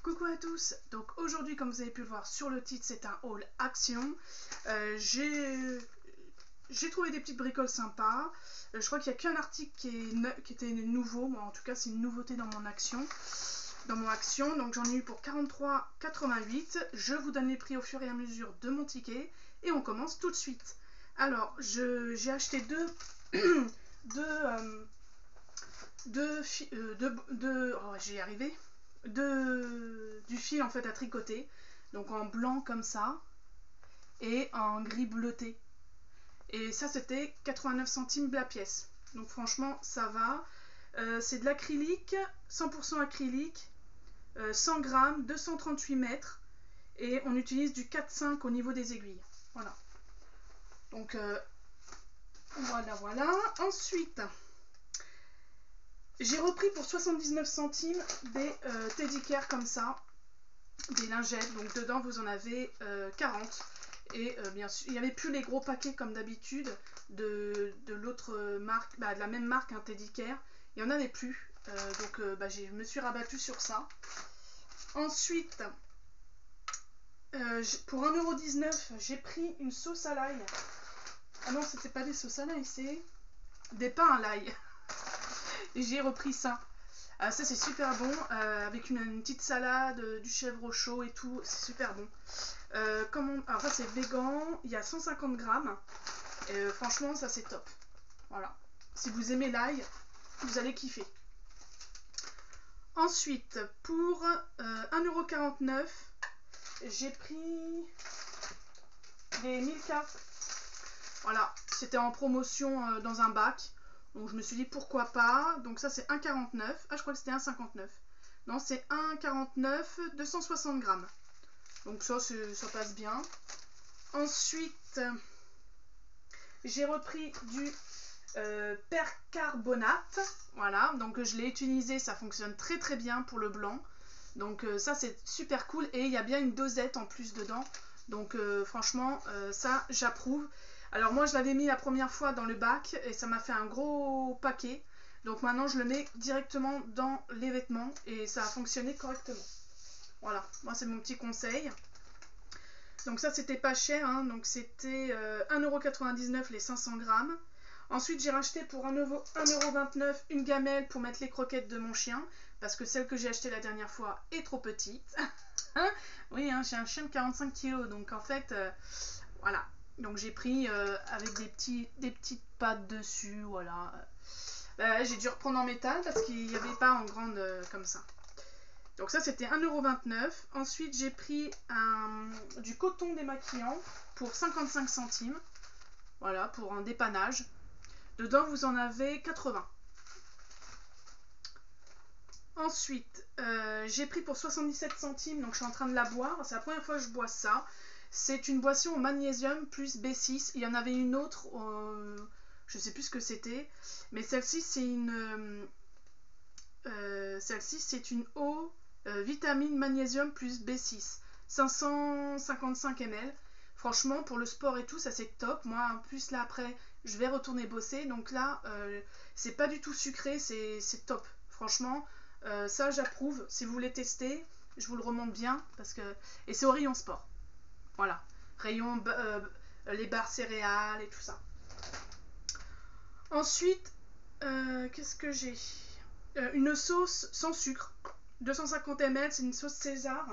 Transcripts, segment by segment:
Coucou à tous, donc aujourd'hui comme vous avez pu le voir sur le titre c'est un haul action. J'ai trouvé des petites bricoles sympas. Je crois qu'il n'y a qu'un article qui était nouveau, moi en tout cas c'est une nouveauté dans mon action. Donc j'en ai eu pour 43,88. Je vous donne les prix au fur et à mesure de mon ticket et on commence tout de suite. Alors j'ai acheté du fil en fait à tricoter, donc en blanc comme ça et en gris bleuté, et ça c'était 89 centimes la pièce, donc franchement ça va. C'est de l'acrylique, 100% acrylique, 100 grammes, 238 mètres, et on utilise du 4-5 au niveau des aiguilles. Voilà, donc voilà. Ensuite j'ai repris pour 79 centimes des teddy care comme ça, des lingettes. Donc dedans vous en avez 40. Et bien sûr, il n'y avait plus les gros paquets comme d'habitude de l'autre marque, de la même marque, un teddy care. Il n'y en avait plus. Je me suis rabattue sur ça. Ensuite, pour 1,19 €, j'ai pris une sauce à l'ail. Ah non, c'était pas des sauces à l'ail, c'est des pains à l'ail. J'ai repris ça. Ça c'est super bon, avec une petite salade, du chèvre chaud et tout, c'est super bon. Alors ça c'est vegan, il y a 150 grammes, et franchement ça c'est top. Voilà, si vous aimez l'ail, vous allez kiffer. Ensuite, pour 1,49 €, j'ai pris des Milka. Voilà, c'était en promotion dans un bac. Donc je me suis dit pourquoi pas. Donc ça c'est 1,49 €. Ah, je crois que c'était 1,59 €. Non, c'est 1,49 €, 260 grammes. Donc ça passe bien. Ensuite, j'ai repris du percarbonate. Voilà, donc je l'ai utilisé, ça fonctionne très très bien pour le blanc. Donc ça c'est super cool, et il y a bien une dosette en plus dedans. Donc franchement ça j'approuve. Alors moi je l'avais mis la première fois dans le bac et ça m'a fait un gros paquet. Donc maintenant je le mets directement dans les vêtements et ça a fonctionné correctement. Voilà, moi c'est mon petit conseil. Donc ça c'était pas cher, hein, donc c'était 1,99 € les 500 grammes. Ensuite j'ai racheté pour 1,29 € une gamelle pour mettre les croquettes de mon chien, parce que celle que j'ai achetée la dernière fois est trop petite. Oui, hein, j'ai un chien de 45 kg, donc en fait voilà. Donc j'ai pris avec des petites pattes dessus, voilà. J'ai dû reprendre en métal parce qu'il n'y avait pas en grande comme ça. Donc ça c'était 1,29 €. Ensuite j'ai pris du coton démaquillant pour 55 centimes. Voilà, pour un dépannage. Dedans vous en avez 80. Ensuite j'ai pris pour 77 centimes, donc je suis en train de la boire. C'est la première fois que je bois ça. C'est une boisson au magnésium plus B6. Il y en avait une autre, je sais plus ce que c'était, mais celle-ci c'est une eau vitamine magnésium plus B6, 555 ml. Franchement pour le sport et tout ça c'est top. Moi en plus là après je vais retourner bosser, donc là c'est pas du tout sucré, c'est top. Franchement ça j'approuve. Si vous voulez tester, je vous le remonte bien et c'est au rayon sport. Voilà, rayon les barres céréales et tout ça. Ensuite, qu'est-ce que j'ai? Une sauce sans sucre, 250 ml, c'est une sauce César.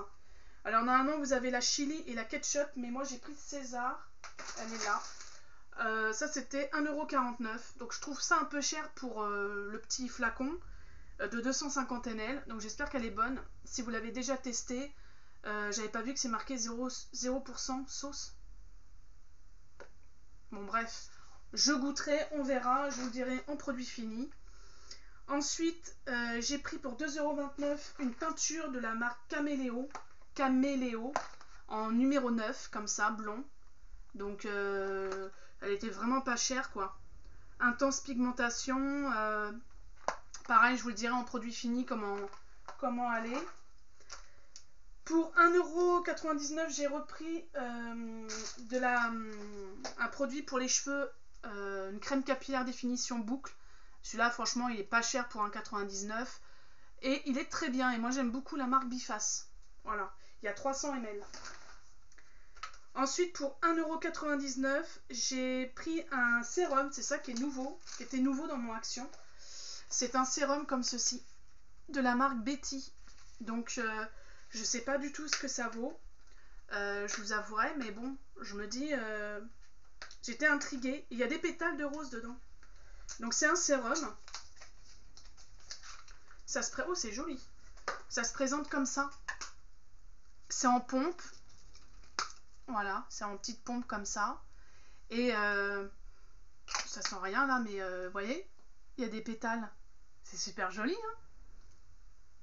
Alors normalement vous avez la chili et la ketchup, mais moi j'ai pris César, elle est là. Ça c'était 1,49 €, donc je trouve ça un peu cher pour le petit flacon de 250 ml, donc j'espère qu'elle est bonne. Si vous l'avez déjà testé, j'avais pas vu que c'est marqué 0% sauce. Bon bref, je goûterai, on verra, je vous dirai en produit fini. Ensuite, j'ai pris pour 2,29 € une peinture de la marque Caméléo en numéro 9, comme ça, blond. Donc elle était vraiment pas chère quoi. Intense pigmentation. Pareil, je vous le dirai en produit fini comment elle est. Pour 1,99 €, j'ai repris un produit pour les cheveux, une crème capillaire définition boucle. Celui-là, franchement, il est pas cher pour 1,99 € et il est très bien. Et moi, j'aime beaucoup la marque Biface. Voilà, il y a 300 ml. Ensuite, pour 1,99 €, j'ai pris un sérum, c'est ça qui est nouveau, qui était nouveau dans mon action. C'est un sérum comme ceci, de la marque Betty. Donc, je ne sais pas du tout ce que ça vaut, je vous avouerai, mais bon, je me dis, j'étais intriguée. Il y a des pétales de rose dedans. Donc, c'est un sérum. Oh, c'est joli. Ça se présente comme ça. C'est en pompe. Voilà, c'est en petite pompe comme ça. Et ça sent rien là, mais vous voyez, il y a des pétales. C'est super joli, hein.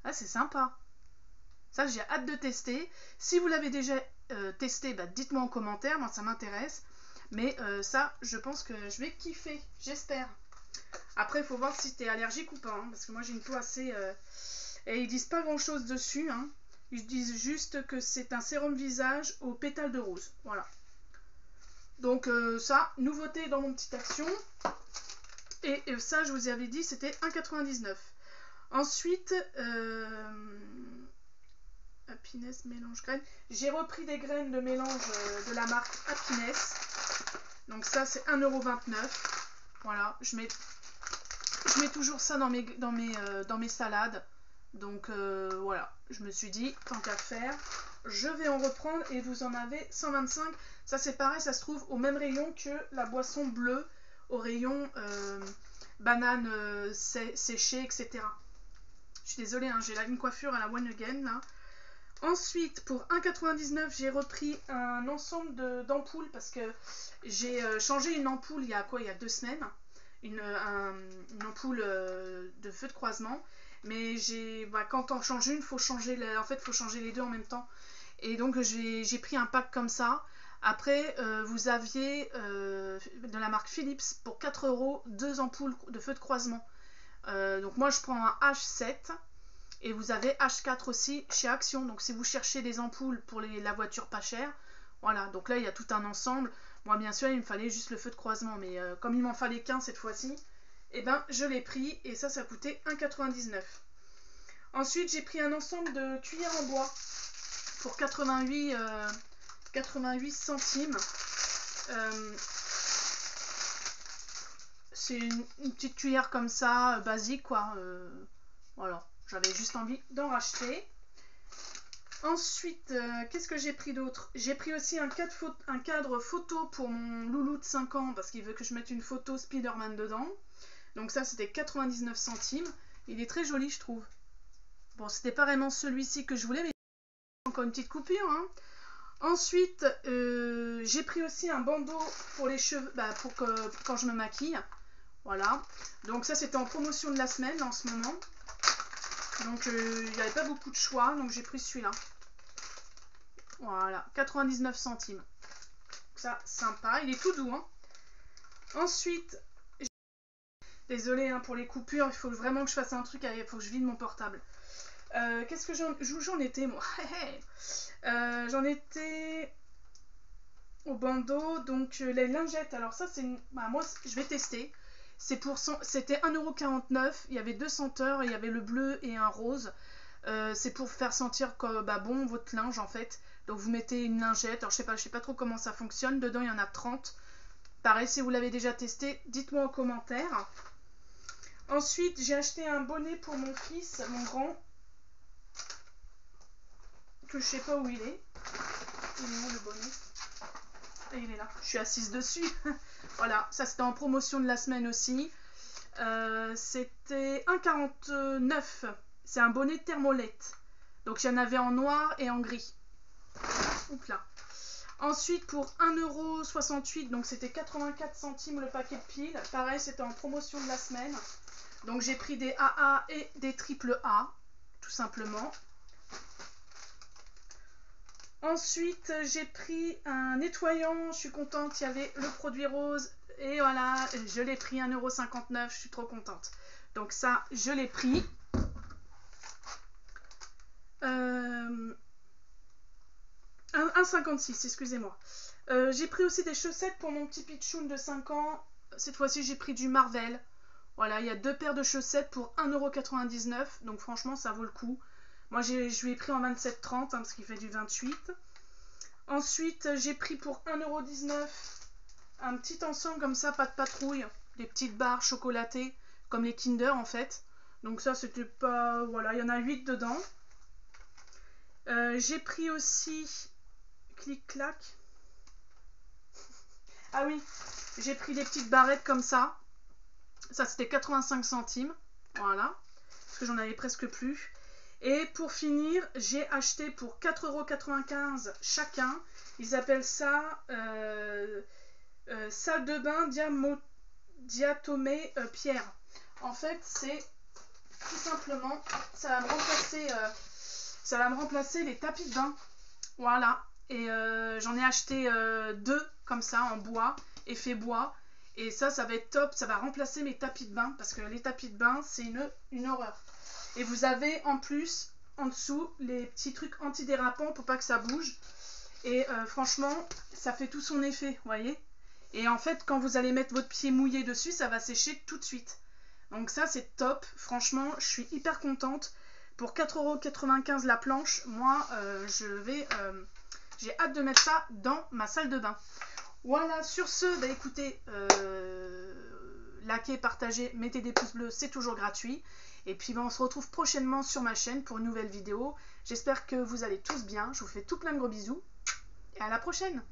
Ah, c'est sympa. Ça, j'ai hâte de tester. Si vous l'avez déjà testé, bah, dites-moi en commentaire, moi ça m'intéresse. Mais ça, je pense que je vais kiffer, j'espère. Après, il faut voir si tu es allergique ou pas, hein, parce que moi j'ai une peau assez... Et ils disent pas grand-chose dessus, hein. Ils disent juste que c'est un sérum visage aux pétales de rose. Voilà. Donc ça, nouveauté dans mon petite action. Et ça, je vous avais dit, c'était 1,99 €. Ensuite, Happiness mélange graines. J'ai repris des graines de mélange de la marque Happiness. Donc ça, c'est 1,29 €. Voilà, je mets toujours ça dans mes salades. Donc voilà, je me suis dit, tant qu'à faire, je vais en reprendre et vous en avez 125. Ça c'est pareil, ça se trouve au même rayon que la boisson bleue, au rayon banane séchée, etc. Je suis désolée, hein, j'ai là une coiffure à la One Again là. Ensuite, pour 1,99 €, j'ai repris un ensemble d'ampoules parce que j'ai changé une ampoule il y a 2 semaines. Une ampoule de feu de croisement. Mais quand on change une, faut changer les deux en même temps. Et donc j'ai pris un pack comme ça. Après, vous aviez de la marque Philips pour 4 € 2 ampoules de feu de croisement. Donc moi je prends un H7 et vous avez H4 aussi chez Action. Donc si vous cherchez des ampoules pour la voiture pas chère, voilà. Donc là il y a tout un ensemble. Moi bien sûr il me fallait juste le feu de croisement, mais comme il m'en fallait qu'un cette fois-ci, et ben je l'ai pris et ça coûtait 1,99 €. Ensuite j'ai pris un ensemble de cuillères en bois pour 88 centimes. C'est une petite cuillère comme ça, basique quoi. Voilà, j'avais juste envie d'en racheter. Ensuite, qu'est-ce que j'ai pris d'autre? J'ai pris aussi un cadre photo pour mon loulou de 5 ans parce qu'il veut que je mette une photo Spider-Man dedans. Donc ça, c'était 99 centimes. Il est très joli, je trouve. Bon, c'était pas vraiment celui-ci que je voulais, mais encore une petite coupure, hein. Ensuite, j'ai pris aussi un bandeau pour les cheveux, pour quand je me maquille. Voilà. Donc ça, c'était en promotion de la semaine en ce moment. Donc il n'y avait pas beaucoup de choix, donc j'ai pris celui-là. Voilà, 99 centimes. Ça, sympa. Il est tout doux, hein. Ensuite, désolée hein, pour les coupures, il faut vraiment que je fasse un truc, il faut que je vide mon portable. Qu'est-ce que j'en étais, moi? J'en étais au bandeau, donc les lingettes. Alors ça, c'est moi, je vais tester. C'était 1,49 €. Il y avait 2 senteurs, il y avait le bleu et un rose. C'est pour faire sentir que, bon votre linge en fait. Donc vous mettez une lingette. Alors je sais pas trop comment ça fonctionne. Dedans il y en a 30. Pareil, si vous l'avez déjà testé, dites-moi en commentaire. Ensuite, j'ai acheté un bonnet pour mon fils, mon grand. Que je sais pas où il est. Il est où le bonnet? Et il est là. Je suis assise dessus. Voilà, ça c'était en promotion de la semaine aussi. C'était 1,49 €. C'est un bonnet thermolette. Donc il y en avait en noir et en gris. Oups là. Ensuite pour 1,68 €, donc c'était 84 centimes le paquet de piles. Pareil, c'était en promotion de la semaine. Donc j'ai pris des AA et des triple A, tout simplement. Ensuite, j'ai pris un nettoyant, je suis contente, il y avait le produit rose. Et voilà, je l'ai pris 1,59 €, je suis trop contente. Donc ça, je l'ai pris. 1,56 €, excusez-moi. J'ai pris aussi des chaussettes pour mon petit pitchoun de 5 ans. Cette fois-ci, j'ai pris du Marvel. Voilà, il y a 2 paires de chaussettes pour 1,99 €. Donc franchement, ça vaut le coup. Moi, je lui ai pris en 27,30 hein, parce qu'il fait du 28. Ensuite, j'ai pris pour 1,19 € un petit ensemble comme ça, pas de patrouille. Des petites barres chocolatées, comme les Kinder en fait. Donc ça, c'était pas... Voilà, il y en a 8 dedans. J'ai pris aussi... Clic-clac. Ah oui, j'ai pris des petites barrettes comme ça. Ça, c'était 85 centimes. Voilà. Parce que j'en avais presque plus. Et pour finir, j'ai acheté pour 4,95 € chacun. Ils appellent ça salle de bain diatomée pierre. En fait, c'est tout simplement, ça va me remplacer les tapis de bain. Voilà. Et j'en ai acheté 2 comme ça en bois, effet bois. Et ça va être top. Ça va remplacer mes tapis de bain parce que les tapis de bain, c'est une horreur. Et vous avez en plus, en dessous, les petits trucs antidérapants pour pas que ça bouge. Et franchement, ça fait tout son effet, vous voyez. Et en fait, quand vous allez mettre votre pied mouillé dessus, ça va sécher tout de suite. Donc ça, c'est top. Franchement, je suis hyper contente. Pour 4,95 € la planche, moi, j'ai hâte de mettre ça dans ma salle de bain. Voilà, sur ce, bah écoutez, likez, partagez, mettez des pouces bleus, c'est toujours gratuit. Et puis on se retrouve prochainement sur ma chaîne pour une nouvelle vidéo. J'espère que vous allez tous bien. Je vous fais tout plein de gros bisous. Et à la prochaine!